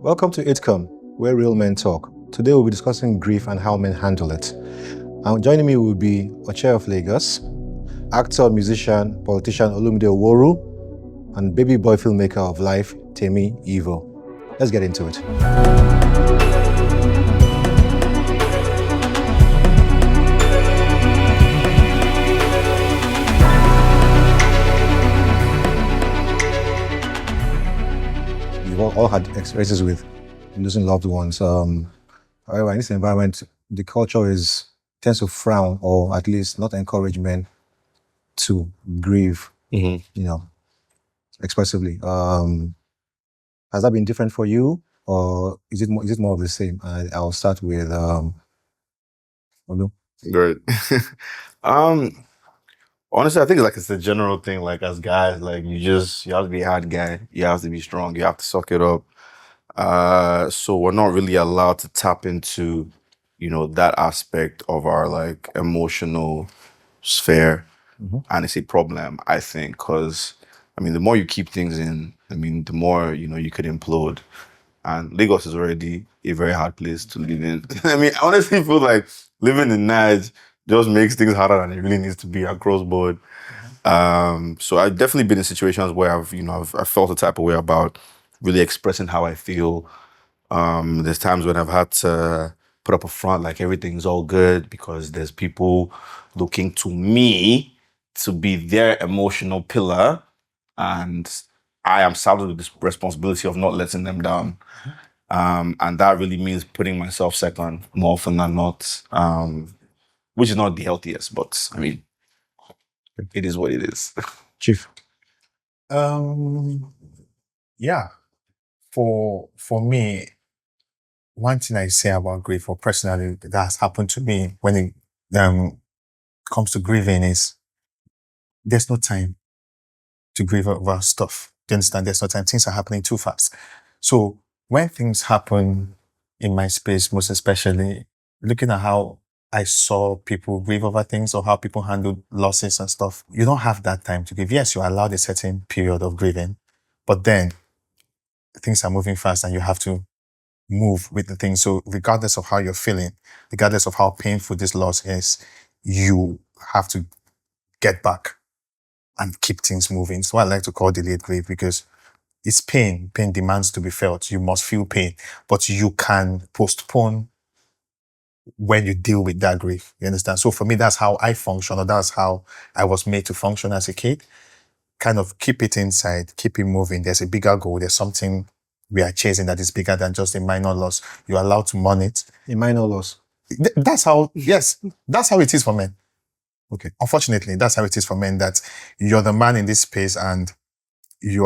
Welcome to ITCOM, where real men talk. Today we'll be discussing grief and how men handle it. And joining me will be Oche of Lagos, actor, musician, politician Olumide Oworu, and baby boy filmmaker of life, Temi Evo. Let's get into it. We've all had experiences with losing loved ones. However, in this environment, the culture tends to frown, or at least not encourage men to grieve, expressively. Has that been different for you, or is it more of the same? I'll start with Olu. Great. Honestly, I think it's a general thing. Like as guys, you have to be a hard guy. You have to be strong. You have to suck it up. So we're not really allowed to tap into, that aspect of our emotional sphere, and it's a problem, I think, because the more you keep things in, the more you could implode. And Lagos is already a very hard place to live in. I honestly feel like living in Nige just makes things harder than it really needs to be across board. So I've definitely been in situations where I've felt a type of way about really expressing how I feel. There's times when I've had to put up a front like everything's all good because there's people looking to me to be their emotional pillar, and I am saddled with this responsibility of not letting them down. And that really means putting myself second more often than not, which is not the healthiest, but it is what it is. Chief. Yeah. For me, one thing I say about grief, or personally, that has happened to me when it comes to grieving is there's no time to grieve over stuff. Do you understand? There's no time. Things are happening too fast. So when things happen in my space, most especially looking at how I saw people grieve over things or how people handle losses and stuff, you don't have that time to grieve. Yes, you're allowed a certain period of grieving, but then things are moving fast and you have to move with the thing. So regardless of how you're feeling, regardless of how painful this loss is, you have to get back and keep things moving. So I like to call delayed grief because it's pain. Pain demands to be felt. You must feel pain, but you can postpone when you deal with that grief. You understand? So for me, that's how I function, or that's how I was made to function as a kid. Kind of keep it inside, keep it moving. There's a bigger goal. There's something we are chasing that is bigger than just a minor loss. You're allowed to mourn it. A minor loss. That's how it is for men. Okay. Unfortunately, that's how it is for men, that you're the man in this space and you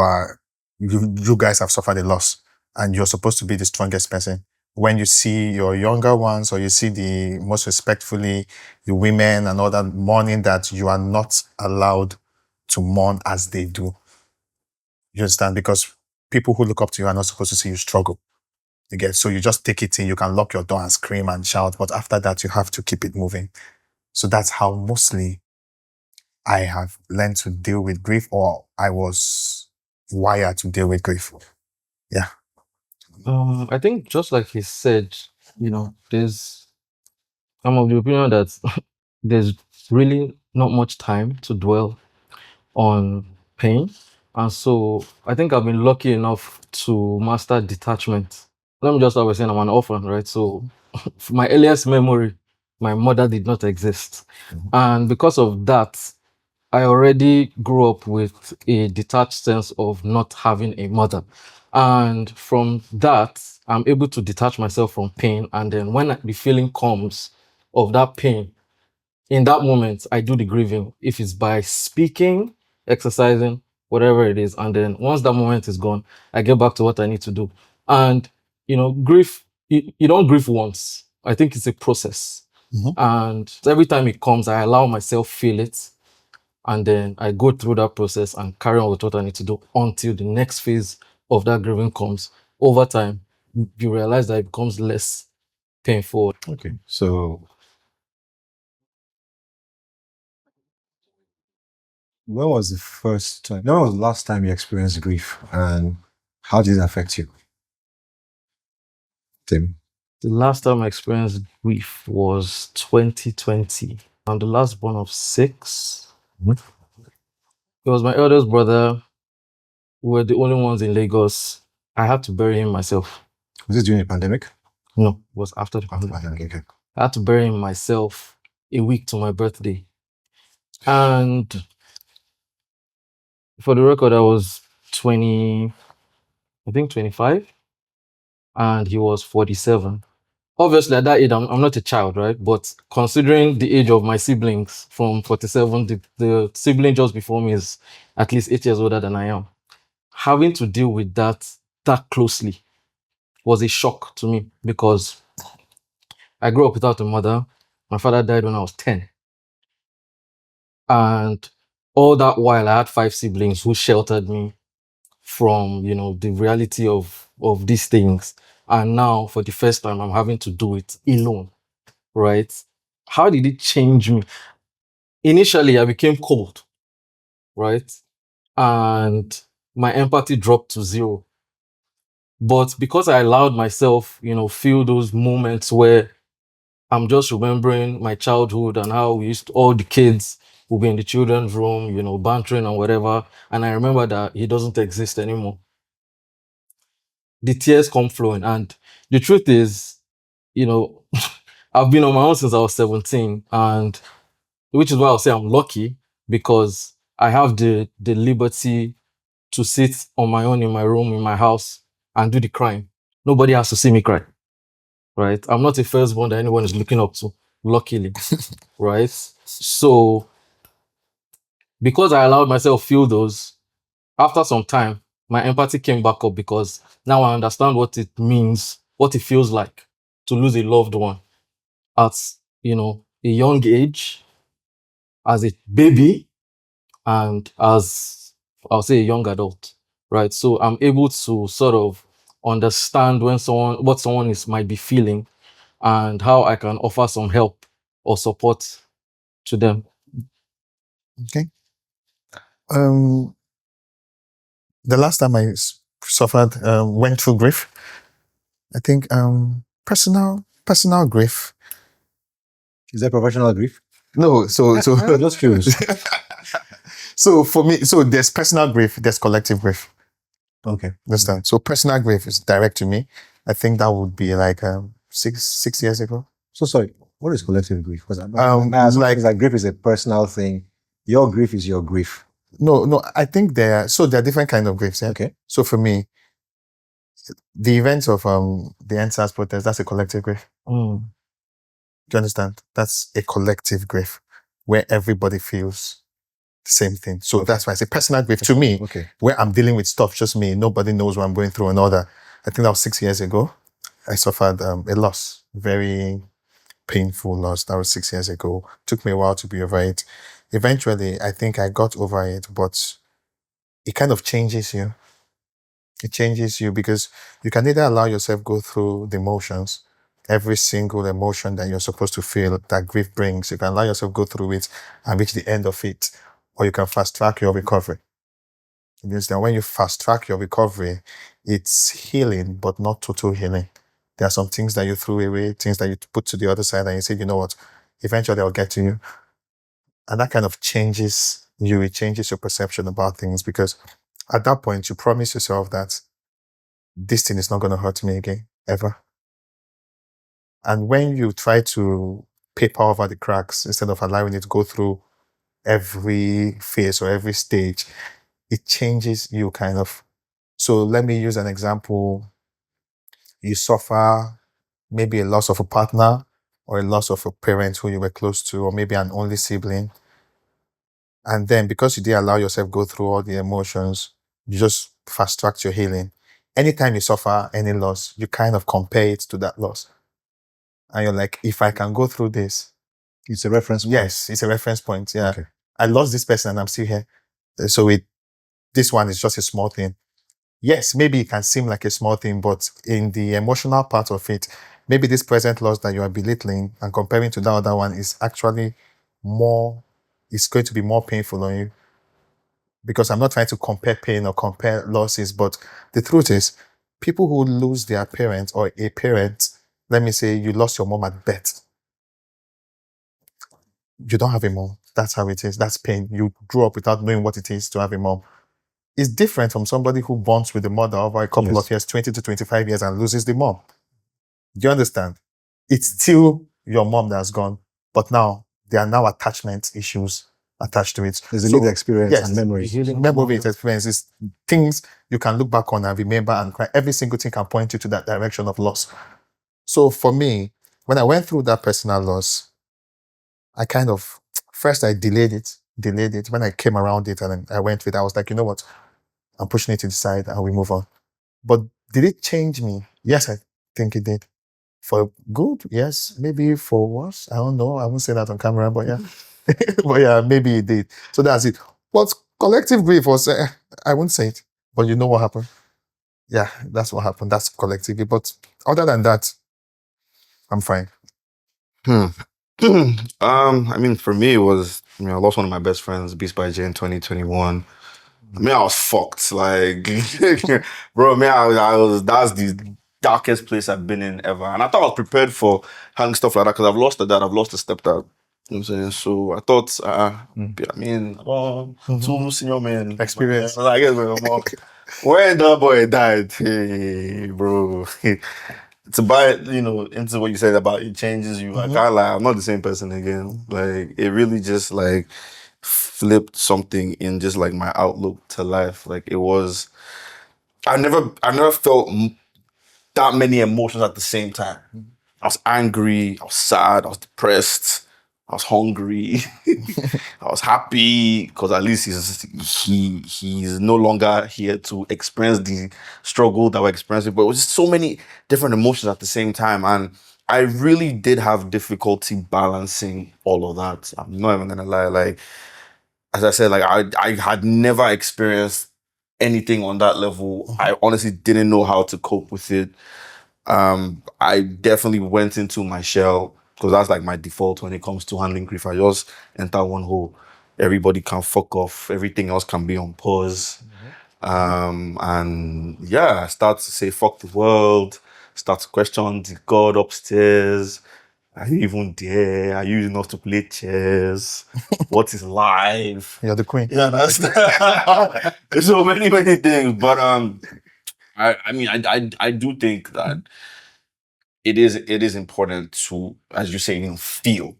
guys have suffered a loss and you're supposed to be the strongest person. When you see your younger ones, or you see the most respectfully, the women and all that mourning, that you are not allowed to mourn as they do. You understand? Because people who look up to you are not supposed to see you struggle. So you just take it in, you can lock your door and scream and shout, but after that, you have to keep it moving. So that's how mostly I have learned to deal with grief, or I was wired to deal with grief. Yeah. I think just like he said, there's I'm of the opinion that there's really not much time to dwell on pain. And so I think I've been lucky enough to master detachment. Let me just start by saying I'm an orphan, right? So my earliest memory, my mother did not exist. And because of that, I already grew up with a detached sense of not having a mother. And from that, I'm able to detach myself from pain. And then when the feeling comes of that pain, in that moment, I do the grieving. If it's by speaking, exercising, whatever it is. And then once that moment is gone, I get back to what I need to do. And, grief, you don't grieve once. I think it's a process. And every time it comes, I allow myself feel it. And then I go through that process and carry on with what I need to do until the next phase of that grieving comes. Over time, you realize that it becomes less painful. Okay. So when was the last time you experienced grief, and how did it affect you? Tim? The last time I experienced grief was 2020. I'm the last born of 6. Mhm. It was my eldest brother. We were the only ones in Lagos. I had to bury him myself. Was this during the pandemic? No, it was after the After the pandemic. pandemic, okay. I had to bury him myself a week to my birthday. And for the record, I was 20, I think 25, and he was 47. Obviously, at that age, I'm not a child, right? But considering the age of my siblings from 47, the sibling just before me is at least 8 years older than I am. Having to deal with that closely was a shock to me because I grew up without a mother. My father died when I was 10. And all that while, I had 5 siblings who sheltered me from, the reality of these things. And now, for the first time, I'm having to do it alone, right? How did it change me? Initially, I became cold, right? And my empathy dropped to 0. But because I allowed myself, feel those moments where I'm just remembering my childhood and how we used to, all the kids would be in the children's room, bantering and whatever. And I remember that he doesn't exist anymore. The tears come flowing. And the truth is, I've been on my own since I was 17. And which is why I'll say I'm lucky because I have the liberty to sit on my own in my room, in my house and do the crying. Nobody has to see me cry, right? I'm not a firstborn that anyone is looking up to, luckily, right? So because I allowed myself feel those, after some time, my empathy came back up because now I understand what it means, what it feels like to lose a loved one at, a young age, as a baby, and as, I'll say, a young adult, right? So I'm able to sort of understand what someone might be feeling and how I can offer some help or support to them. Okay. The last time I suffered, went through grief, I think personal grief. Is that professional grief? No, so I'm just curious. so for me, so there's personal grief, there's collective grief. Okay. Understand? So personal grief is direct to me. I think that would be like 6 years ago. So sorry, what is collective grief? Because like grief is a personal thing. Your grief is your grief. No, I think there are different kind of griefs. Yeah? Okay. So for me, the events of the NSAS protest, that's a collective grief. Mm. Do you understand? That's a collective grief where everybody feels the same thing. So that's why I say personal grief to me, where I'm dealing with stuff, just me, nobody knows what I'm going through and all that. I think that was 6 years ago. I suffered a loss, very painful loss. That was 6 years ago. Took me a while to be over it. Eventually, I think I got over it, but it kind of changes you. It changes you because you can either allow yourself go through the emotions, every single emotion that you're supposed to feel that grief brings. You can allow yourself go through it and reach the end of it, or you can fast track your recovery. It means that when you fast track your recovery, it's healing, but not total healing. There are some things that you threw away, things that you put to the other side, and you say, you know what, eventually I'll get to you. And that kind of changes you. It changes your perception about things because at that point, you promise yourself that this thing is not going to hurt me again, ever. And when you try to paper over the cracks instead of allowing it to go through every phase or every stage, it changes you kind of. So let me use an example. You suffer maybe a loss of a partner or a loss of a parent who you were close to, or maybe an only sibling. And then because you didn't allow yourself go through all the emotions, you just fast track your healing. Anytime you suffer any loss, you kind of compare it to that loss. And you're like, if I can go through this. It's a reference point. Yes, it's a reference point. Yeah. Okay. I lost this person and I'm still here. So this one is just a small thing. Yes, maybe it can seem like a small thing, but in the emotional part of it, maybe this present loss that you are belittling and comparing to that other one is actually it's going to be more painful on you. Because I'm not trying to compare pain or compare losses, but the truth is, people who lose their parent or a parent, let me say you lost your mom at birth. You don't have a mom. That's how it is. That's pain. You grew up without knowing what it is to have a mom. It's different from somebody who bonds with the mother over a couple of years, 20 to 25 years, and loses the mom. Do you understand? It's still your mom that's gone, but now there are now attachment issues attached to it. There's a lived experience and memories. Memory experiences, things you can look back on and remember and cry. Every single thing can point you to that direction of loss. So for me, when I went through that personal loss, I kind of, first I delayed it. When I came around it and I went with it, I was like, you know what? I'm pushing it to the side and we move on. But did it change me? Yes, I think it did. For good, yes. Maybe for worse, I don't know. I won't say that on camera, but yeah. But yeah, maybe it did. So that's it. But collective grief was, I won't say it, but you know what happened? Yeah, that's what happened. That's collective grief. But other than that, I'm fine. I mean, for me, it was, I lost one of my best friends, Beast by J, in 2021. I mean, I was fucked. Like, bro, man, I was, that's the darkest place I've been in ever. And I thought I was prepared for having stuff like that because I've lost a dad, I've lost a stepdad. You know what I'm saying? So I thought, I mean, two senior men. Experience. I guess when that boy died, hey, bro. To buy, into what you said about it changes you. I can't lie, I'm not the same person again. Like, it really just like flipped something in just like my outlook to life. Like, it was, I never felt that many emotions at the same time. I was angry, I was sad, I was depressed, I was hungry, I was happy because at least he's no longer here to experience the struggle that we're experiencing. But it was just so many different emotions at the same time, and I really did have difficulty balancing all of that. I'm not even gonna lie. Like, as I said, like I had never experienced anything on that level. I honestly didn't know how to cope with it. I definitely went into my shell because that's like my default when it comes to handling grief. I just enter one hole. Everybody can fuck off. Everything else can be on pause. And yeah, I start to say fuck the world. Start to question the God upstairs. Are you even there? Are you enough to play chess? What is life? You're the queen. Yeah, that's there's so many things. But I do think that it is important to, as you say, feel.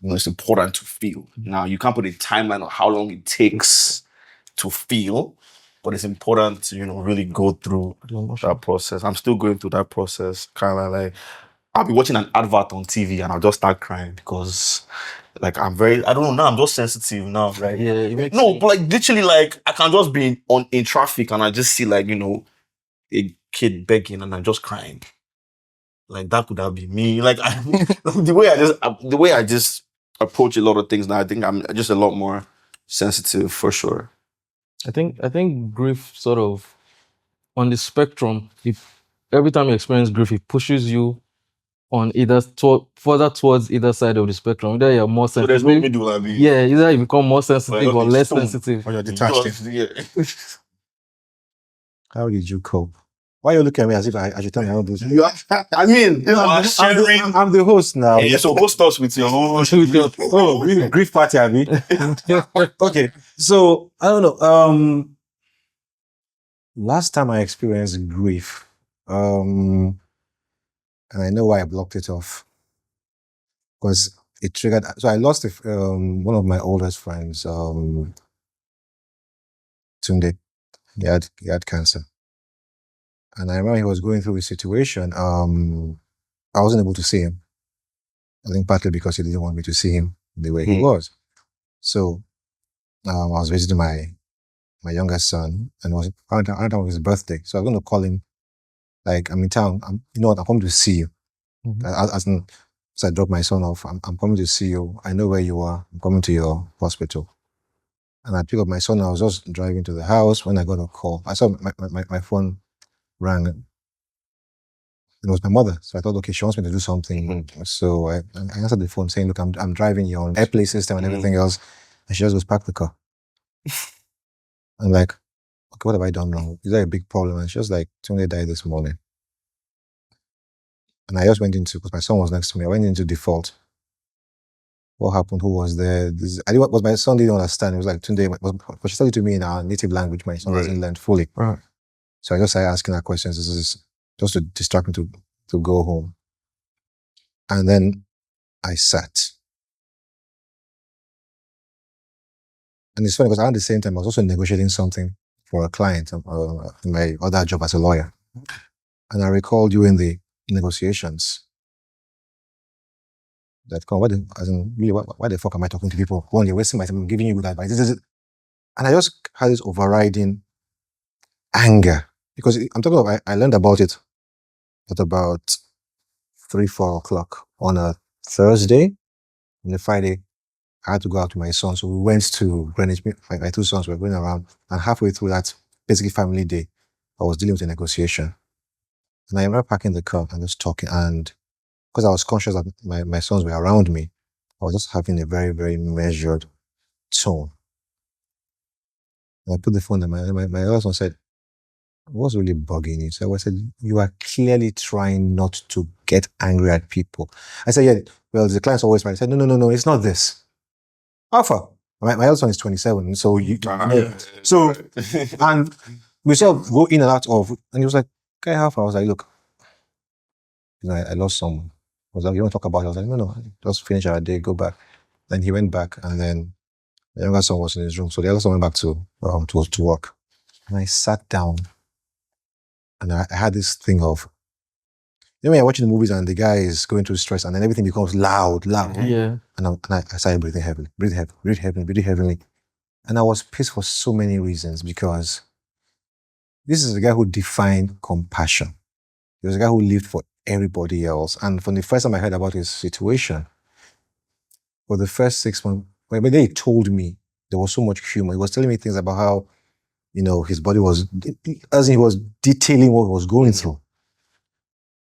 It's important to feel. Now, you can't put a timeline on how long it takes to feel, but it's important to, really go through that process. I'm still going through that process. Kind of like, I'll be watching an advert on TV and I'll just start crying because, like, I don't know, now I'm just sensitive now, right? Yeah, it makes No, sense. but like, literally, like, I can just be in traffic and I just see, like, a kid begging and I'm just crying. Like, that could have been me. Like, the way I just approach a lot of things now, I think I'm just a lot more sensitive for sure. I think grief sort of on the spectrum, if every time you experience grief, it pushes you on either further towards either side of the spectrum. Either you're more So sensitive. there's no middle, I mean. Yeah, either you become more sensitive or less sensitive. Or you're detached. Yeah. How did you cope? Why are you looking at me as if I should tell you how to do this? I mean, I'm the host now. Yeah, so host us with your own. Grief party, Abby. Okay, so I don't know. Last time I experienced grief, and I know why I blocked it off, because it triggered. So I lost one of my oldest friends, Tunde. He had cancer, and I remember he was going through a situation. I wasn't able to see him. I think partly because he didn't want me to see him the way he was. So I was visiting my youngest son, and it was around his birthday. So I was going to call him, like, I'm in town. You know what? I'm coming to see you. So I dropped my son off. I'm coming to see you. I know where you are. I'm coming to your hospital. And I picked up my son. I was just driving to the house when I got a call. I saw my phone rang. It was my mother. So I thought, okay, she wants me to do something. So I answered the phone saying, look, I'm driving you on AirPlay system and everything else. And she just goes, park the car. I'm like, okay, what have I done wrong? Is there a big problem? And she was like, Tunde died this morning. And I just went into, because my son was next to me, I went into default. What happened? Who was there? What my son didn't understand. It was like Tunde, but she said it to me in our native language. My son hasn't learned fully. Right. So I just started asking her questions. This is just to distract me to go home. And then I sat. And it's funny because at the same time, I was also negotiating something for a client in my other job as a lawyer. And I recall during the negotiations that, why the fuck am I talking to people? One, you're wasting my time, I'm giving you good advice. And I just had this overriding anger. Because I'm talking about, I learned about it at about 3-4 o'clock on a Thursday. On a Friday, I had to go out with my son. So we went to Greenwich. My two sons were going around. And halfway through that basically family day, I was dealing with a negotiation. And I remember parking the car and just talking. And because I was conscious that my sons were around me, I was just having a very, very measured tone. And I put the phone down. My other son said, what's really bugging you? So I said, you are clearly trying not to get angry at people. I said, yeah, well, the client's always right. I said, no, it's not this. Alpha. My other son is 27, so so and we sort of go in and out of, and he was like, okay, Alpha. I was like, look, I lost someone. I was like, you want to talk about it? I was like, no, just finish our day, go back. Then he went back, and then the younger son was in his room, so the other son went back to work. And I sat down, and I had this thing of, you know, when you're watching the movies and the guy is going through stress, and then everything becomes loud. Yeah. And I started breathing heavily. And I was pissed for so many reasons, because this is a guy who defined compassion. He was a guy who lived for everybody else. And from the first time I heard about his situation, for the first 6 months, when they told me, there was so much humor. He was telling me things about how, you know, his body was, as he was detailing what he was going through.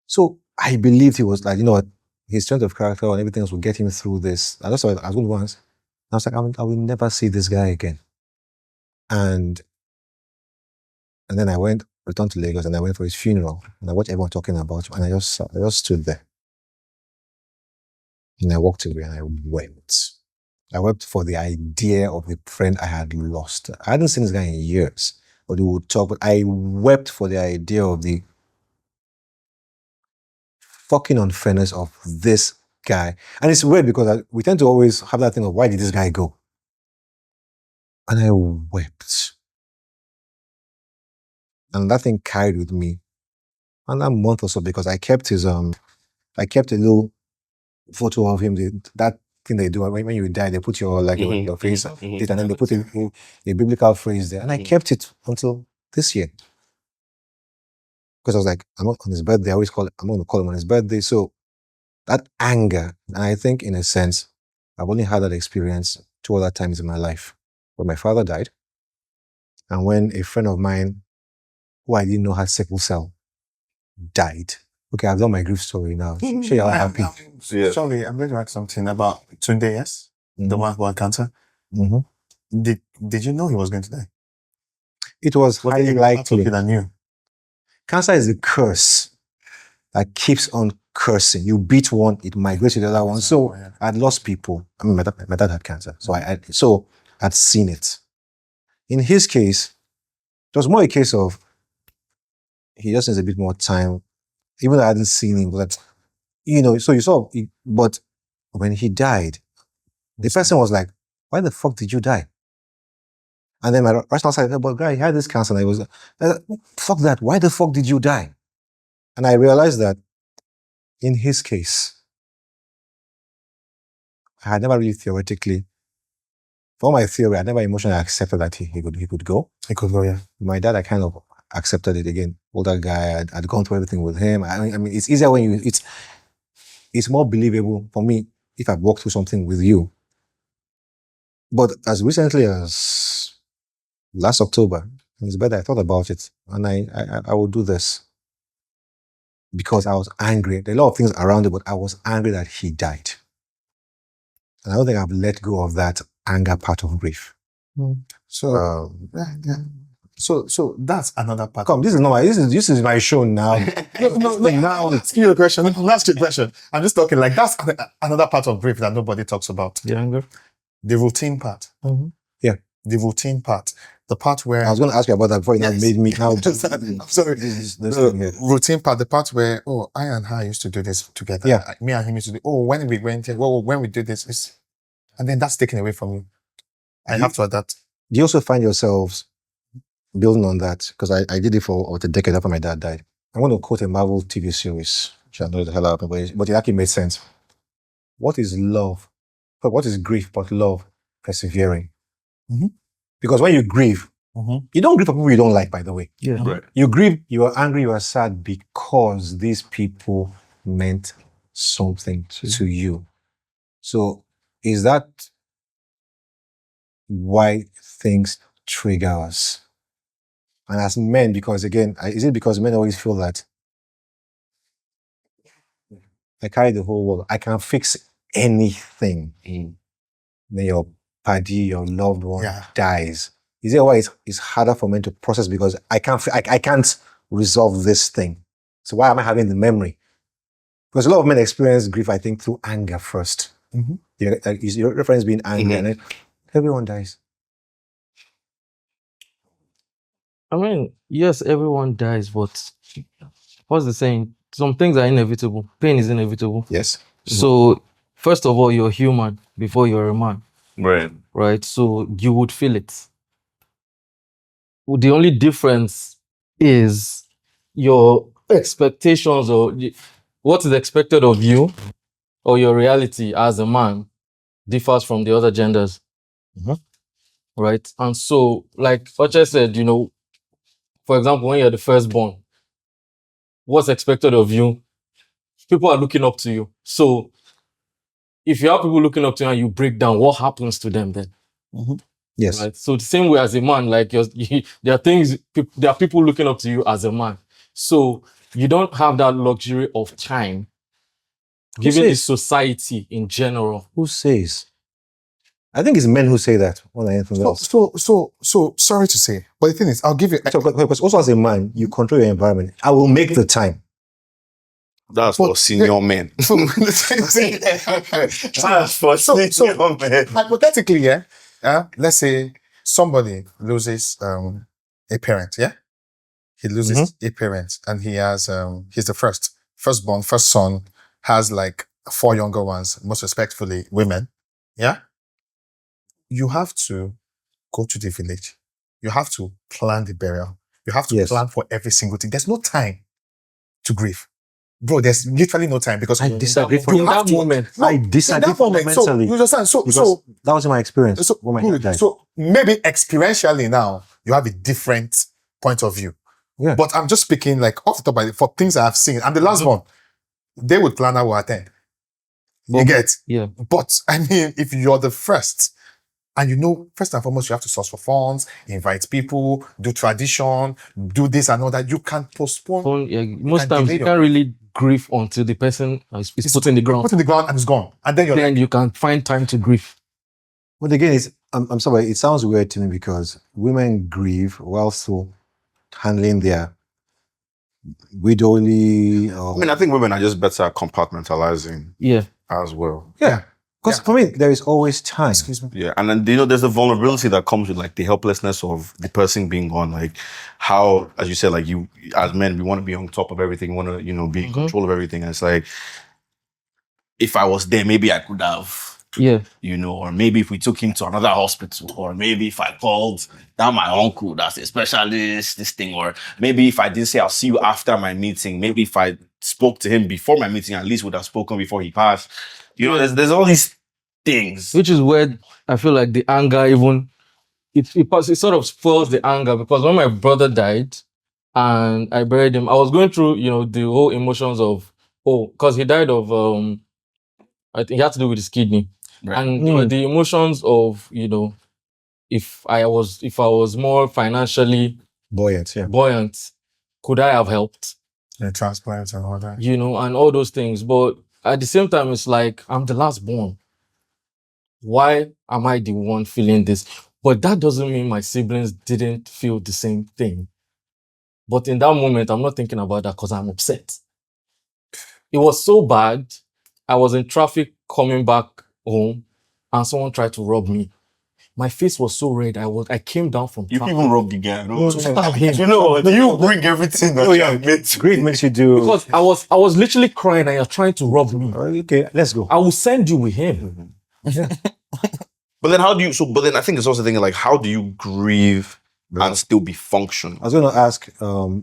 So I believed he was like, you know what, his strength of character and everything else would get him through this. And that's what I was going once. I was like, I will never see this guy again. And then I returned to Lagos, and I went for his funeral, and I watched everyone talking about him, and I just stood there. And I walked away and I wept. I wept for the idea of the friend I had lost. I hadn't seen this guy in years, but we would talk, but I wept for the idea of the fucking unfairness of this guy. And it's weird because we tend to always have that thing of, why did this guy go? And I wept. And that thing carried with me another month or so, because I kept a little photo of him, that thing they do when you die, they put your your face and then they put a biblical phrase there, and I kept it until this year, because I was like, I'm on his birthday. I'm going to call him on his birthday. So that anger, and I think in a sense, I've only had that experience 2 other times in my life, when my father died, and when a friend of mine, who I didn't know had sickle cell, died. Okay, I've done my grief story now. Sure, you're happy. Sorry, I'm going to ask something about Tunde, yes? The one who had cancer. Mm-hmm. Did you know he was going to die? It was highly likely. Than you. Cancer is a curse that keeps on cursing. You beat one, it migrates to the other one. So I'd lost people. I mean, my dad had cancer, so I'd seen it. In his case, it was more a case of, he just needs a bit more time. Even though I hadn't seen him, but you know, so you saw. But when he died, the person was like, "Why the fuck did you die?" And then my rational side said, "But guy, he had this cancer." And I was, "Fuck that! Why the fuck did you die?" And I realized that in his case, I had never really theoretically, for my theory, I never emotionally accepted that he could go. He could go, yeah. My dad, I kind of accepted it again. Older guy, I'd gone through everything with him. I mean, it's easier when it's more believable for me if I've walked through something with you. But as recently as last October, in his birthday, I thought about it, and I will do this because I was angry. There are a lot of things around it, but I was angry that he died. And I don't think I've let go of that anger part of grief. So, So that's another part. Come, this is not my, this is my show now. No. Now, ask you a question. Ask you a question. I'm just talking like that's another part of grief that nobody talks about. The anger. The routine part. Mm-hmm. Yeah. The routine part. The part where I was going to ask you about that before you now made me now. I'm sorry. The routine part, the part where, I and her used to do this together. Yeah. Me and him used to do, when we went here, when we do this, and then that's taken away from you. I have to adapt. Do you also find yourselves building on that? Because I did it for a decade after my dad died. I'm going to quote a Marvel TV series, which I know the hell out of it, but it actually made sense. What is love? What is grief but love persevering? Mm-hmm. Because when you grieve, you don't grieve for people you don't like, by the way. Yeah. Right. You grieve, you are angry, you are sad because these people meant something to you. So is that why things trigger us? And as men, because again, is it because men always feel that I carry the whole world, I can fix anything? Then your paddy, your loved one dies. Is it why it's harder for men to process because I can't resolve this thing? So why am I having the memory? Because a lot of men experience grief, I think, through anger first. Your reference being anger, and then everyone dies. I mean, yes, everyone dies, but what's the saying? Some things are inevitable. Pain is inevitable. Yes. So, first of all, you're human before you're a man. Right. Right? So, you would feel it. The only difference is your expectations or what is expected of you or your reality as a man differs from the other genders. Right? And so, like Oche said, for example, when you're the firstborn, what's expected of you? People are looking up to you. So, if you have people looking up to you and you break down, what happens to them then? Yes. Right. So the same way as a man, like there are people looking up to you as a man. So you don't have that luxury of time, given the society in general. Who says? I think it's men who say that more than anything else. So sorry to say, but the thing is, I'll give you. Because also as a man, you control your environment. I will make the time. That's for senior men. That's for senior men. Hypothetically, let's say somebody loses a parent, he loses a parent, and he has he's the firstborn, first son, has like 4 younger ones, most respectfully women, you have to go to the village, you have to plan the burial, you have to plan for every single thing. There's no time to grieve. Bro, there's literally no time because I disagree for that moment. I disagree fundamentally. So you understand? So that was my experience. So maybe experientially now you have a different point of view. Yeah. But I'm just speaking like off the top of it for things I've seen. I'm the last one. They would plan will attend. You get? Yeah. But I mean, if you're the first, and first and foremost, you have to source for funds, invite people, do tradition, do this and all that. You can postpone. Most times you can't really grieve until the person is put in the ground. Put in the ground and it's gone. And then you can find time to grieve. But again, I'm sorry, it sounds weird to me because women grieve while still handling their widowly. I think women are just better at compartmentalizing. Yeah. As well. Yeah. Because for me, there is always time. Excuse me. Yeah, and then there's a vulnerability that comes with like the helplessness of the person being gone. Like how, as you said, like you as men, we want to be on top of everything, we want to, be in control of everything. And it's like, if I was there, maybe I could have, or maybe if we took him to another hospital, or maybe if I called down my uncle, that's a specialist, this thing, or maybe if I didn't say I'll see you after my meeting, maybe if I spoke to him before my meeting, at least would have spoken before he passed. There's all these things. Which is where I feel like the anger even, it sort of spoils the anger, because when my brother died and I buried him, I was going through, the whole emotions of, because he died of, I think he had to do with his kidney. Right. And the emotions of, if I was more financially buoyant, could I have helped? The transplant and all that. And all those things. But at the same time, it's like, I'm the last born. Why am I the one feeling this? But that doesn't mean my siblings didn't feel the same thing. But in that moment, I'm not thinking about that because I'm upset. It was so bad. I was in traffic coming back home and someone tried to rob me. My face was so red. I came down from You traffic. even robbed the guy. No, Stab him. you know what? You bring everything that you have made to Grief makes you do. Because I was literally crying and you're trying to rob me. Okay, let's go. I will send you with him. But then how do you, but then I think it's also thinking like, how do you grieve and still be functional? I was going to ask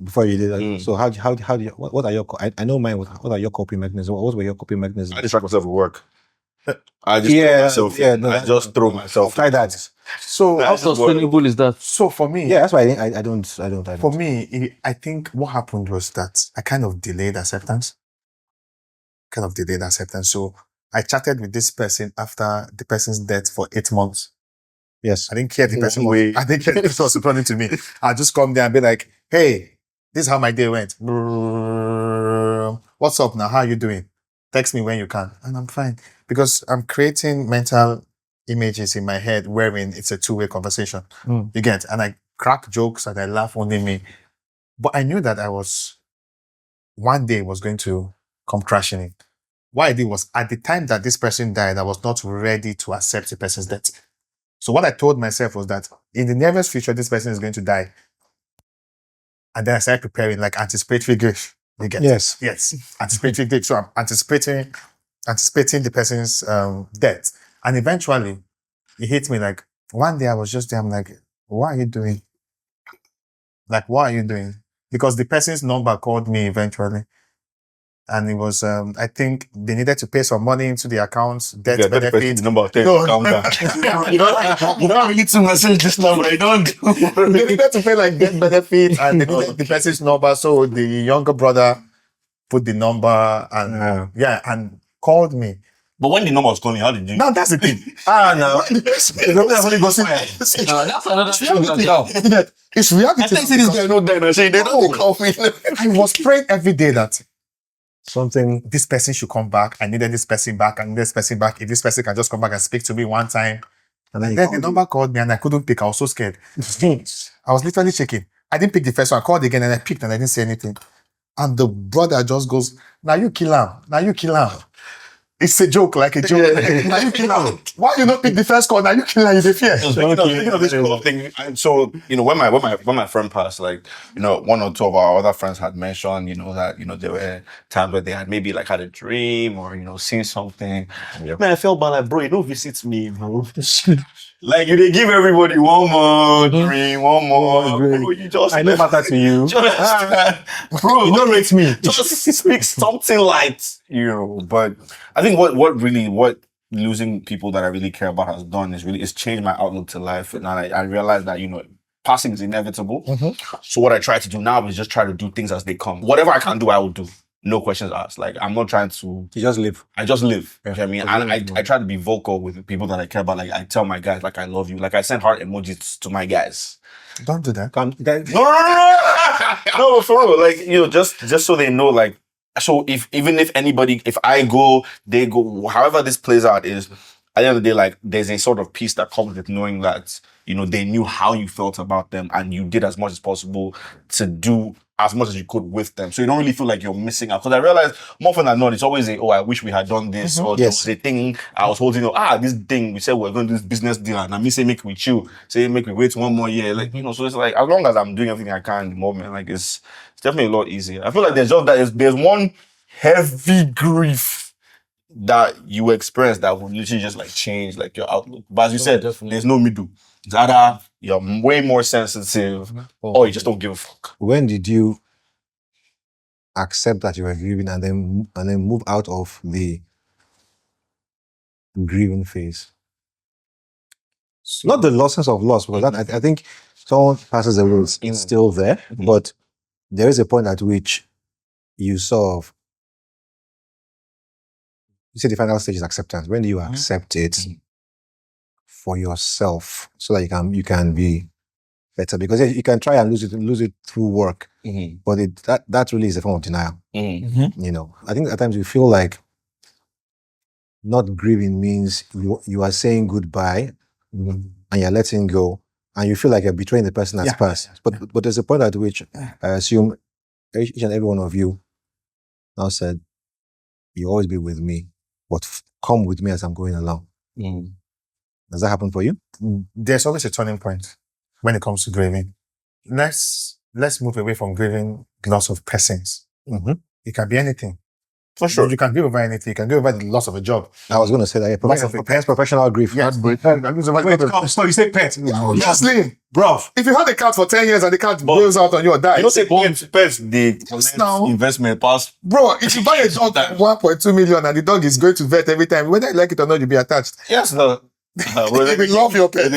before you did that. Mm. So how do you, what are your, I know mine, what are your coping mechanisms? What were your coping mechanisms? I distract myself with work. I just throw myself. Try that. So How sustainable is that? So for me, Yeah, that's why I don't. for me, I think what happened was that I kind of delayed acceptance. So I chatted with this person after the person's death for 8 months. Yes. I didn't care if the person Way. was, I didn't care if the person was responding to me. I'll just come there and be like, hey, this is how my day went. What's up now? How are you doing? Text me when you can. And I'm fine. Because I'm creating mental images in my head wherein it's a two-way conversation. You get? And I crack jokes and I laugh only me. But I knew that one day was going to come crashing in. What I did was, at the time that this person died, I was not ready to accept the person's death. So what I told myself was that in the nearest future, this person is going to die. And then I started preparing like anticipatory grief. You get? Yes. Yes. Anticipatory grief. So I'm anticipating the person's death. And eventually it hit me like one day I was just there. I'm like, what are you doing? Like, what are you doing? Because the person's number called me eventually. And it was, I think they needed to pay some money into the accounts, death benefit. Number 10, No. calm down. you don't need to message this number. You don't do. They needed to pay like death benefit and they needed the person's number. So the younger brother put the number and and called me. But when the number was calling, how did you? Now that's the thing. No. That's another thing. It's reality. I think this guy no die. I say they don't call me. I was praying every day that Something. this person should come back. I needed this person back and this person back. If this person can just come back and speak to me one time. And Then the number called me and I couldn't pick. I was so scared. I was literally shaking. I didn't pick the first one. I called again and I picked and I didn't say anything. And the brother just goes, now you kill him. It's a joke, like a joke. Now you kill him. Why you not pick the first call? Now you kill him. You fear. This whole thing. So when my friend passed, like one or two of our other friends had mentioned, that there were times where they had maybe like had a dream or seen something. Yep. Man, I felt bad. Like, bro, you don't visit me, bro. Like they give everybody one more dream, one more. Bro, you just I no matter to you. Bro, You don't rate me. just speak something light, But I think what losing people that I really care about has done is changed my outlook to life, and I realized that passing is inevitable. So what I try to do now is just try to do things as they come. Whatever I can do, I will do. No questions asked. Like I'm not trying to. You just live. I just live. Yeah. You know what I mean? And I try to be vocal with the people that I care about. Like I tell my guys, like I love you. Like I send heart emojis to my guys. Don't do that. No, for real. Like just so they know. Like so, if I go, they go. However this plays out is at the end of the day, like there's a sort of peace that comes with knowing that they knew how you felt about them and you did as much as possible to do as much as you could with them. So you don't really feel like you're missing out. Because I realized more often than not, it's always I wish we had done this or there was a thing I was holding this thing we said we're going to do this business deal and I me say make we chill, say make we wait one more year. Like so it's like as long as I'm doing everything I can in the moment, like it's definitely a lot easier. I feel like there's one heavy grief that you experience that will literally just like change like your outlook. But as you said, definitely. there's no middle. It's either you're way more sensitive or you just don't give a fuck. When did you accept that you were grieving and then move out of the grieving phase? Not the losses of loss, because that, I think someone passes away, it's still there, but there is a point at which you sort of, you say the final stage is acceptance. When do you accept it for yourself so that you can be better? Because you can try and lose it through work, but that really is a form of denial. I think at times you feel like not grieving means you are saying goodbye, and you're letting go, and you feel like you're betraying the person that's passed. But there's a point at which I assume each and every one of you now said, "You always be with me, but come with me as I'm going along." Does that happen for you? There's always a turning point when it comes to grieving. Let's move away from grieving loss of persons. It can be anything. For sure. You can grieve over anything. You can grieve over the loss of a job. I was going to say that. Loss of a pet. Professional grief. Yes. Wait, so you say pet? Obviously. Bro. If you had a cat for 10 years and the cat bails out on you or dies. You don't say pets, the now, investment pass. Bro, if you buy a dog for 1.2 million and the dog is going to vet every time, whether you like it or not, you'll be attached. Yes, no. If you love your pet,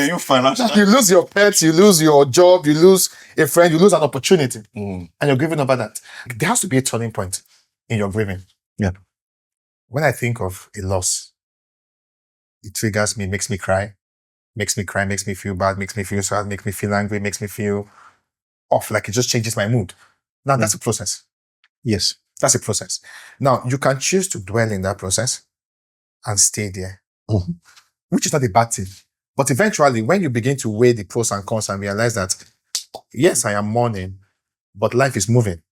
you lose your pets, you lose your job, you lose a friend, you lose an opportunity. And you're grieving over that. There has to be a turning point in your grieving. Yeah. When I think of a loss, it triggers me, makes me cry, makes me feel bad, makes me feel sad, makes me feel angry, makes me feel off, like it just changes my mood. Now, that's a process. Yes. That's a process. Now, you can choose to dwell in that process and stay there, which is not a bad thing. But eventually, when you begin to weigh the pros and cons and realize that, yes, I am mourning, but life is moving.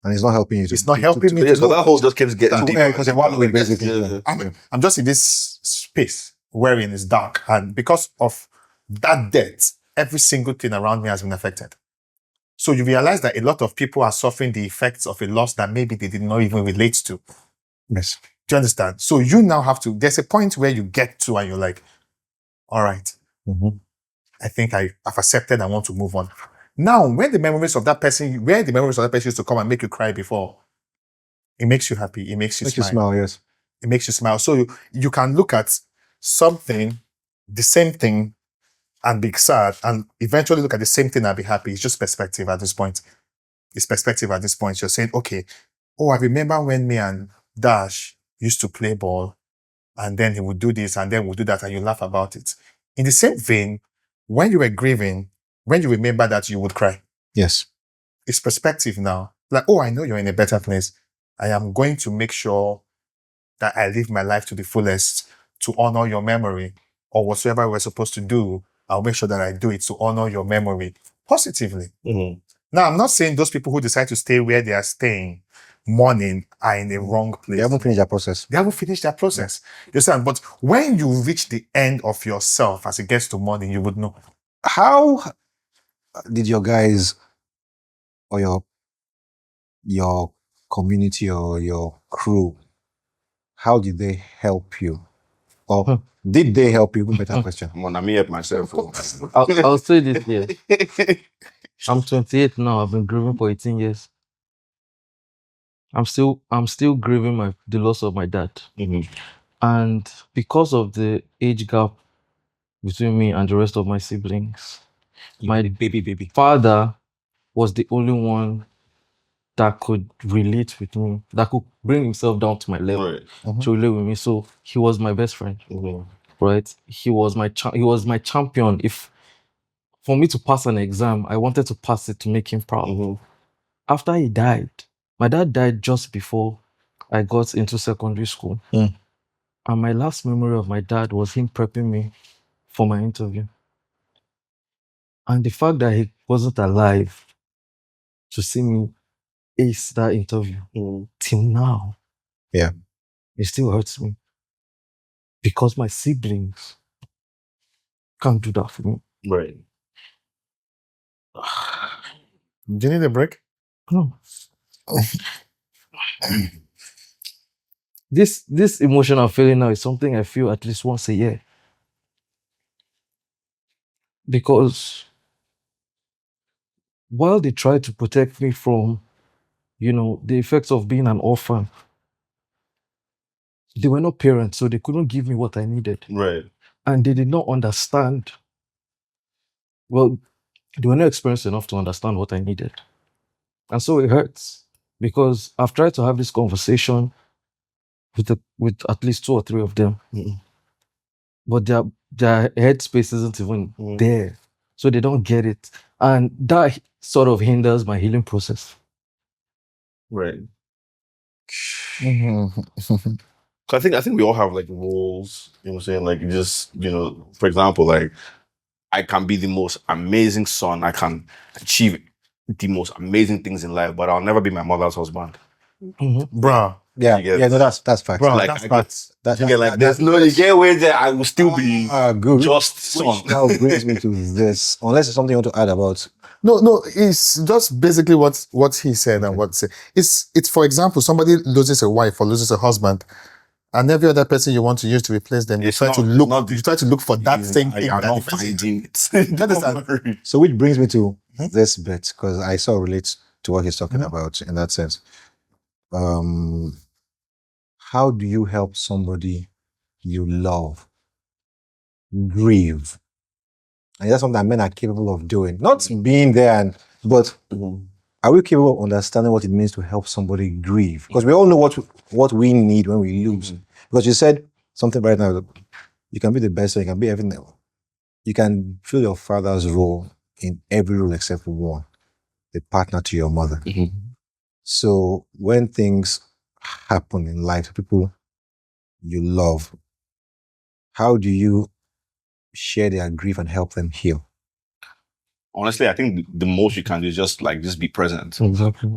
And it's not helping you. It's not helping me. So that whole just keeps getting deeper. Because you're wallowing, basically. I'm just in this space wherein it's dark. And because of that death, every single thing around me has been affected. So you realize that a lot of people are suffering the effects of a loss that maybe they did not even relate to. Yes. Do you understand? So you now have to, there's a point where you get to and you're like, all right, I think I've accepted, I want to move on. Now, when the memories of that person used to come and make you cry before, it makes you happy, it makes you smile. Yes. It makes you smile. So you can look at something, the same thing, and be sad, and eventually look at the same thing and be happy. It's just perspective at this point. It's perspective at this point. You're saying, okay, I remember when me and Dash used to play ball, and then he would do this, and then we'll do that, and you laugh about it. In the same vein, when you were grieving, when you remember that, you would cry. Yes. It's perspective now. Like, I know you're in a better place. I am going to make sure that I live my life to the fullest to honor your memory, or whatsoever we're supposed to do. I'll make sure that I do it to honor your memory positively. Now, I'm not saying those people who decide to stay where they are staying, mourning, are in the wrong place. They haven't finished their process. You understand? But when you reach the end of yourself as it gets to mourning, you would know. How did your guys or your community or your crew, how did they help you? Or did they help you? Better question. I'm here myself. I'll say this here. I'm 28 now. I've been grieving for 18 years. I'm still grieving the loss of my dad. And because of the age gap between me and the rest of my siblings, my baby father was the only one that could relate with me, that could bring himself down to my level to relate with me. So he was my best friend, right? He was my champion. If for me to pass an exam, I wanted to pass it to make him proud. After he died, my dad died just before I got into secondary school. And my last memory of my dad was him prepping me for my interview. And the fact that he wasn't alive to see me ace that interview till now, it still hurts me. Because my siblings can't do that for me. Right. Do you need a break? No. This emotion I'm feeling now is something I feel at least once a year. Because while they try to protect me from, the effects of being an orphan, they were not parents, so they couldn't give me what I needed. Right. And they did not understand. Well, they were not experienced enough to understand what I needed. And so it hurts. Because I've tried to have this conversation with at least 2 or 3 of them. But their headspace isn't even there. So they don't get it. And that sort of hinders my healing process. Right. So I think we all have like roles, you know what I'm saying? Like just, for example, like I can be the most amazing son. I can achieve the most amazing things in life, but I'll never be my mother's husband. Bruh. Yeah, You get- yeah, no, that's facts. Bro, Like, that's I facts. You get like there's no you get where there I will still be good. just Which son. now brings me to this. Unless there's something you want to add about. No, it's just basically what he said and what it's for example, somebody loses a wife or loses a husband, and every other person you want to use to replace them, you It's try not- to look not- you try to look for that same thing. I am that not the person- finding it. That is Don't worry. So which brings me to this bit, because I saw relates to what he's talking about in that sense. How do you help somebody you love grieve? And that's something that men are capable of doing. Not being there, but are we capable of understanding what it means to help somebody grieve? Because we all know what we need when we lose. Because you said something right now, you can be the best, you can be everything. You can fill your father's role in every role except for one, the partner to your mother. So when things happen in life to people you love, how do you share their grief and help them heal? Honestly, I think the most you can do is just be present. Exactly.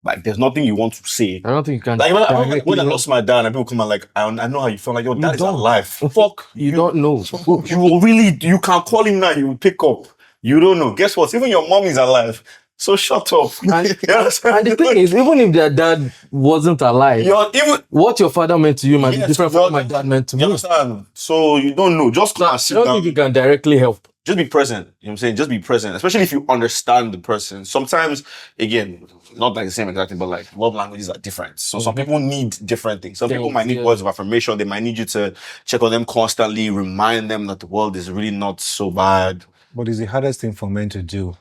Like there's nothing you want to say. I don't think you can. Like when I directly- lost my dad and people come and like, I know how you feel. Like your dad is don't. alive. Fuck. You don't know. You can call him now, he will pick up. You don't know. Guess what? Even your mom is alive. So shut up. And, You understand? and the thing is, even if their dad wasn't alive, Even what your father meant to you might be Yes, different from what my dad meant to you me. understand? So you don't know. Just come and I sit don't down. think you can directly help. Just be present. You know what I'm saying? Just be present. Especially if you understand the person. Sometimes, again, not like the same exact thing, but like love languages are different. So some people need different things. Some people might need words of affirmation. They might need you to check on them constantly, remind them that the world is really not so bad. What is the hardest thing for men to do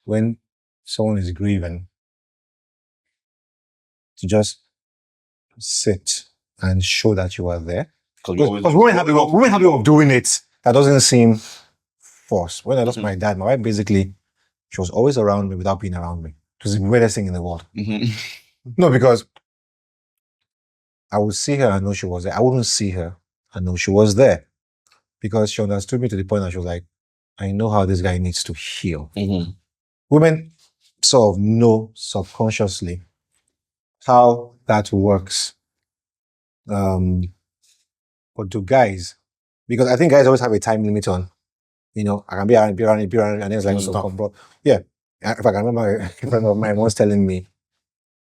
when someone is grieving? To just sit and show that you are there. Because women have a way of doing it that doesn't seem forced. When I lost my dad, my wife basically, she was always around me without being around me. It was the greatest thing in the world. No, because I would see her and know she was there. I wouldn't see her and know she was there. Because she understood me to the point that she was like, I know how this guy needs to heal. Women sort of know subconsciously how that works. But to guys, because I think guys always have a time limit on, I can be around, and it's like, so come, bro. Yeah. If I can remember a friend of mine once telling me,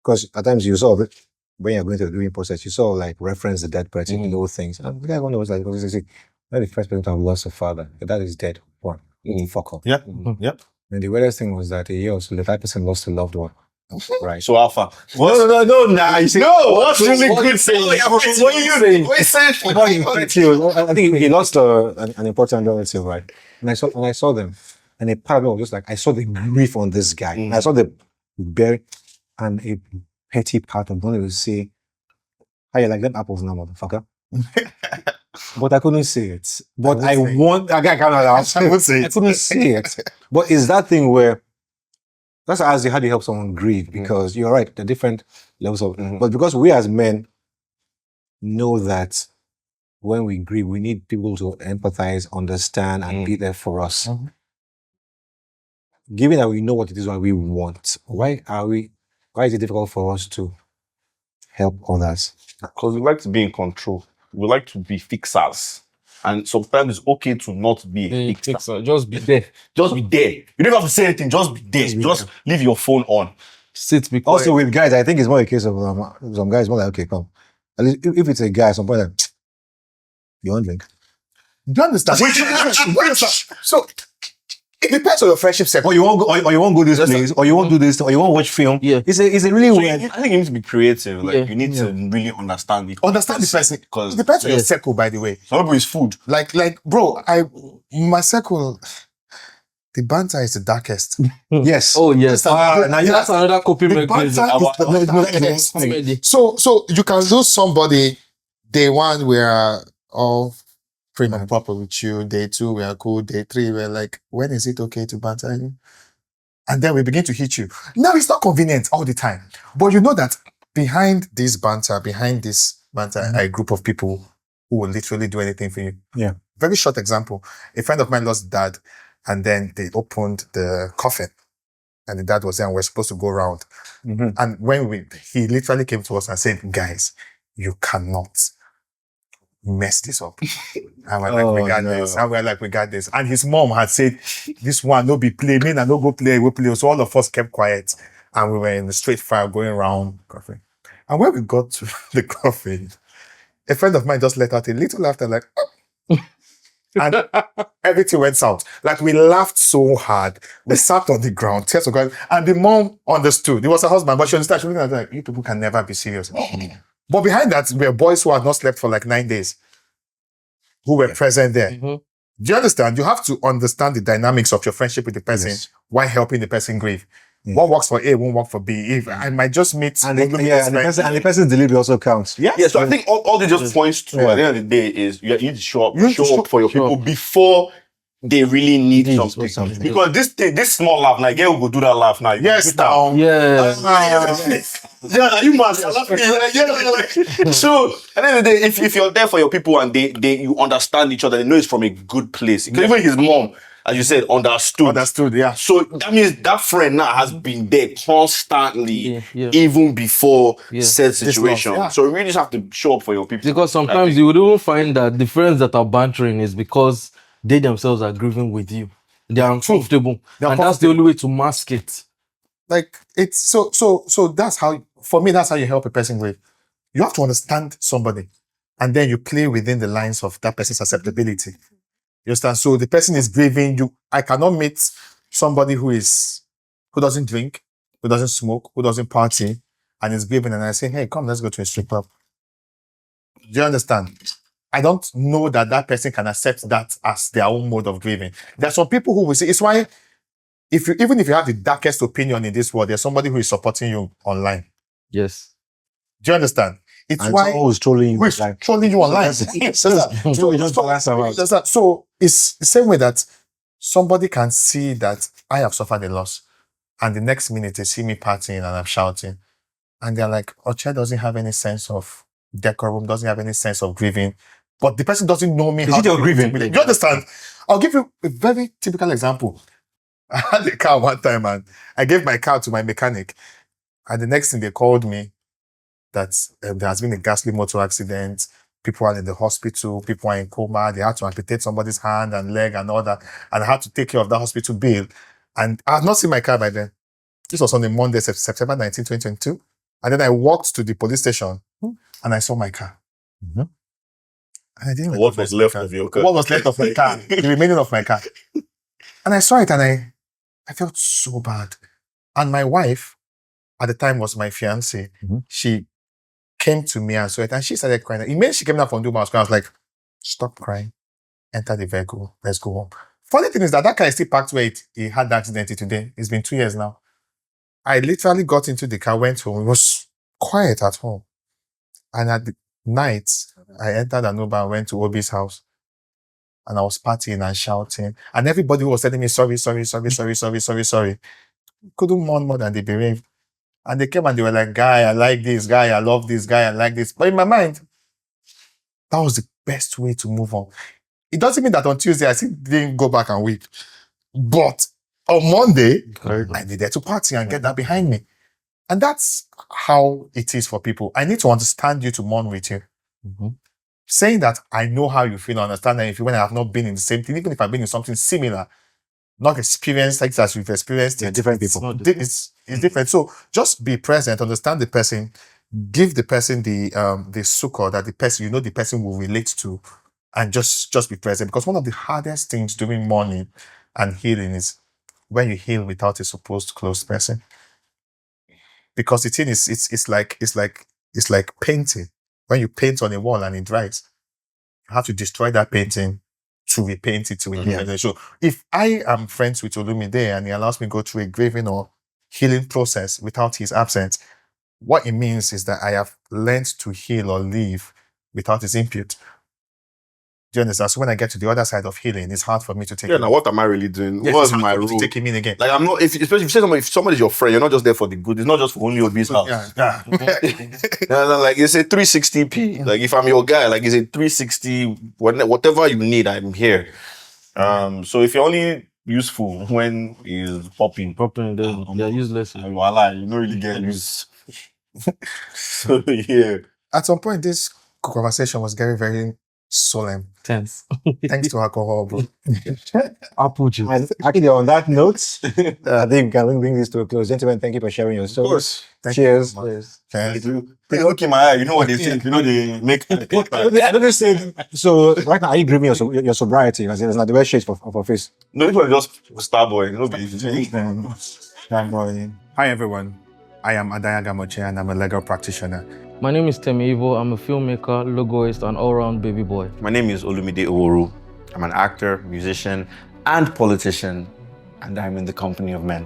because at times you sort of, when you're going through the grieving process, you sort of like reference the dead person, you know things. And the guy one was like, not the first person to have lost a father. Your dad is dead. One. Fuck off. Yep. And the weirdest thing was that a year or so, the that person lost a loved one. Right. So Alpha. No, nah. You see, what's really good saying? What you saying? I think he lost an important relative, right? And I saw them, and a part of me was just like, I saw the grief on this guy, and I saw the very and a petty part of me was say, "How you like them apples now, motherfucker?" But I couldn't say it. But I couldn't say it. But it's that thing where that's as how do you help someone grieve? Because you're right, the different levels of. But because we as men know that when we grieve, we need people to empathize, understand, and be there for us. Given that we know what it is what we want, why is it difficult for us to help others? Because we like to be in control. We like to be fixers. And sometimes it's okay to not be a fixer. Just be there. Just be there. You don't have to say anything. Just be there. Just leave your phone on. Sit. Be quiet. Also with guys, I think it's more a case of some guys more like, okay, come. At least if it's a guy, at some point like, you want drink? Do you understand? So it depends on your friendship circle. Or you won't go this place, or you won't do this, or you won't watch film. Yeah. It's a really weird. I think you need to be creative. Like Yeah. you need to really understand it. Understand the person. Because It depends on your circle, by the way. some people is food. Like, bro, my circle, the banter is the darkest. Yes. Oh yes. Now That's another coping the mechanism. banter is the darkest. Comedy. So you can lose somebody. Day one, we are all prim and proper with you. Day two, we are cool. Day three, we're like, when is it okay to banter you? And then we begin to hit you. Now it's not convenient all the time, but you know that behind this banter, a group of people who will literally do anything for you. Yeah. very short example. A friend of mine lost dad, and then they opened the coffin, and the dad was there, and we're supposed to go around. And when he literally came to us and said, "Guys, you cannot mess this up." And we're like, "We got this." And we're like, "We got this." And his mom had said, "This one no be play, me and no go play, we play." So all of us kept quiet, and we were in the straight file going around coffin. And when we got to the coffin, a friend of mine just let out a little laughter, like, and everything went south. Like, we laughed so hard. We sat on the ground, tears were going, and the mom understood. It was her husband, but she understood. She was looking at her like, "You people can never be serious." But behind that were boys who had not slept for like 9 days, who were present there. Do you understand? You have to understand the dynamics of your friendship with the person while helping the person grieve. What works for A won't work for B. If I might just meet And the person's delivery also counts. Yeah. Yeah, so I think all this just points to at the end of the day is you need to show up for your people before they really need something. Because this small laugh, now, girl will do that laugh now. Yes, now. Yeah. Yeah, you must. So at the end of the day, if you're there for your people and you understand each other, they know it's from a good place. Because even his mom, as you said, understood. Yeah. So that means that friend now has been there constantly, even before said situation. Yeah. So you really just have to show up for your people. Because sometimes you would even find that the friends that are bantering is because they themselves are grieving with you. They are uncomfortable. And that's the only way to mask it. Like, it's so that's how, for me, that's how you help a person grieve. You have to understand somebody, and then you play within the lines of that person's acceptability. You understand? So the person is grieving. I cannot meet somebody who doesn't drink, who doesn't smoke, who doesn't party, and is grieving, and I say, "Hey, come, let's go to a strip club." Do you understand? I don't know that person can accept that as their own mode of grieving. There are some people who will say, it's why even if you have the darkest opinion in this world, there's somebody who is supporting you online. Yes. Do you understand? It's and why who's trolling you online. Trolling you online. So it's the same way that somebody can see that I have suffered a loss, and the next minute they see me partying and I'm shouting, and they're like, "Oche doesn't have any sense of decorum, doesn't have any sense of grieving." But the person doesn't know me. How to grieving? Do you understand? I'll give you a very typical example. I had a car one time, and I gave my car to my mechanic, and the next thing they called me that there has been a ghastly motor accident. People are in the hospital. People are in coma. They had to amputate somebody's hand and leg and all that, and I had to take care of that hospital bill. And I had not seen my car by then. This was on a Monday, September 19, 2022. And then I walked to the police station and I saw my car. And I didn't what was left of your car? What was left of my car? The remaining of my car. And I saw it and I felt so bad. And my wife, at the time, was my fiancée. She came to me and saw it and she started crying. Immediately she came down from Dubai, I was like, "Stop crying. Enter the vehicle. Let's go home." Funny thing is that car is still parked where it had the accident today. It's been 2 years now. I literally got into the car, went home. It was quiet at home. And at the night, I entered an Uber and went to Obi's house. And I was partying and shouting. And everybody was telling me, sorry. Couldn't mourn more than they bereaved. And they came and they were like, "Guy, I like this. Guy, I love this. Guy, I like this." But in my mind, that was the best way to move on. It doesn't mean that on Tuesday I still didn't go back and weep. But on Monday, I needed to party and get that behind me. And that's how it is for people. I need to understand you to mourn with you. Saying that I know how you feel, understand how you feel when I have not been in the same thing, even if I've been in something similar, not experienced like as you've experienced. They're different people. It's different. So just be present, understand the person, give the person the succor that the person, the person will relate to, and just be present. Because one of the hardest things during mourning and healing is when you heal without a supposed close person. Because the thing is, it's like painting. When you paint on a wall and it dries, you have to destroy that painting to repaint it to a So if I am friends with Olumide and he allows me to go through a grieving or healing process without his absence, what it means is that I have learned to heal or live without his input. Do you understand? So when I get to the other side of healing, it's hard for me to take Yeah, him now in. what am I really doing? Yes, What's it's hard my for me to role? take him in again. Like I'm not, especially if somebody's your friend, you're not just there for the good. It's not just for only Obi's house. Yeah. No, like it's a 360p. Like if I'm your guy, like it's a 360. Whatever you need, I'm here. So if you're only useful when he's popping, They're useless. voila, you don't really get use. So yeah. At some point, this conversation was getting very solemn. Tense. Thanks to alcohol, bro. Apple juice. And actually, on that note, I think we can bring this to a close. Gentlemen, thank you for sharing your Of stories. course. Thank you Cheers. so much. Cheers. Okay. They look in my eye, you know what they think, you know they make I don't just say, so right now, are you grieving your sobriety? Because it's not the best shade of a face. No, this one just Starboy, no be Hi, everyone. I am Adayagam Oche, and I'm a legal practitioner. My name is Temi Evo. I'm a filmmaker, logoist, and all-round baby boy. My name is Olumide Oworu. I'm an actor, musician, and politician, and I'm in the company of men.